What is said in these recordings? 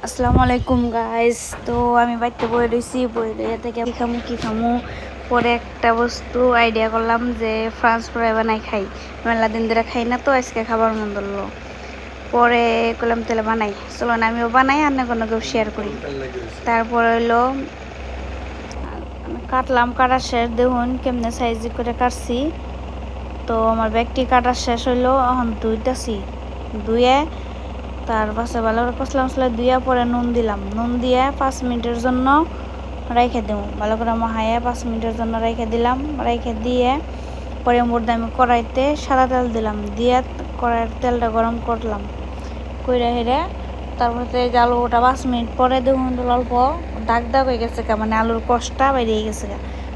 আসসালামু আলাইকুম গাইস। তো আমি বাইতে বয়ে রয়েছি, বয়ে থেকে কি খামু পরে একটা বস্তু আইডিয়া করলাম যে ফ্রান্স ফ্রাই বানাই খাই। মেলা দিন ধরে খাই না, তো আজকে খাবার মন ধরলো। পরে করলাম তেলে বানাই, চলো না আমিও বানাই আর না কোনো কেউ শেয়ার করি। তারপরে হইলো কাটলাম, কাটা শেষ দেখুন কেমনে সাইজ করে কাটছি। তো আমার ব্যাগটি কাটা শেষ হইলো, এখন ধুইতেছি। ধুয়ে তার পাশে ভালো করে কষলা মশলা দিয়ে পরে নুন দিলাম। নুন দিয়ে 5 মিনিটের জন্য রেখে দেবো। ভালো করে মাহাইয়া 5 মিনিটের জন্য রেখে দিলাম। রেখে দিয়ে পরে মধ্যে আমি কড়াইতে সাদা তেল দিলাম, দিয়ে কড়াইয়ের তেলটা গরম করলাম। কইরা হেরে তারপরে আলুটা 5 মিনিট পরে দেখুন অল্প দাগ দাগ হয়ে গেছে, মানে আলুর কষটা বেরিয়ে গেছে।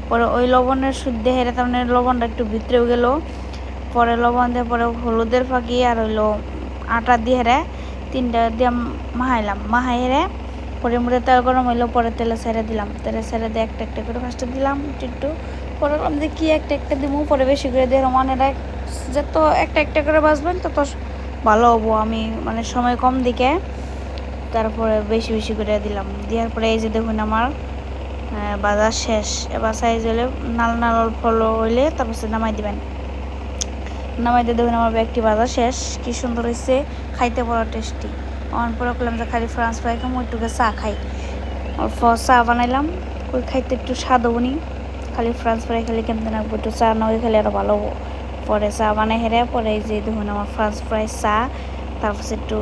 পরে ওই লবণের শুদ্ধে হেরে তার মানে লবণটা একটু ভিতরেও গেল। পরে লবণ দিয়ে পরে হলুদের ফাঁকি আর হইলো আটা দিয়ে হেরে 3টা দিয়ে মাহাইলাম। মাহাই হেরে পরে মুড়ে তেল গরম হইলো, পরে তেলে ছেড়ে দিলাম। তেলে ছেড়ে দিয়ে একটা একটা করে ফার্স্টে দিলাম একটু, পরে যে কি একটা একটা দিব, পরে বেশি করে দিয়ে মানে যত একটা একটা করে বাজবেন তত ভালো হবো। আমি মানে সময় কম দিকে তারপরে বেশি বেশি করে দিলাম। দেওয়ার পরে এই যে দেখুন আমার বাজার শেষ। এবার সাইজ হলে নাল নাল অল্প হইলে তারপর নামাই দিবেন। নামাই দিয়ে দেখুন আমার ব্যাগটি বাজার শেষ। কি সুন্দর হয়েছে, খাইতে বড় টেস্টি। অন পরে করলাম যে খালি ফ্রান্স ফ্রাই খাম, ওইটুকু চা খাই। অল্প চা বানাইলাম, ওই খাইতে একটু স্বাদ হবনি। খালি ফ্রান্স ফ্রাই খালি কেমন রাখবো, একটু চা না হয়ে খালি আরও ভালো হবো। পরে চা বানাই হেরে পরে এই যে দেখুন আমার ফ্রান্স ফ্রাই চা, তারপর একটু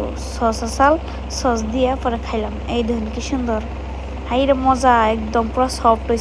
সস দিয়ে পরে খাইলাম। এই দেখুন কি সুন্দর, হাইরে মজা, একদম পুরো সফট হয়েছে।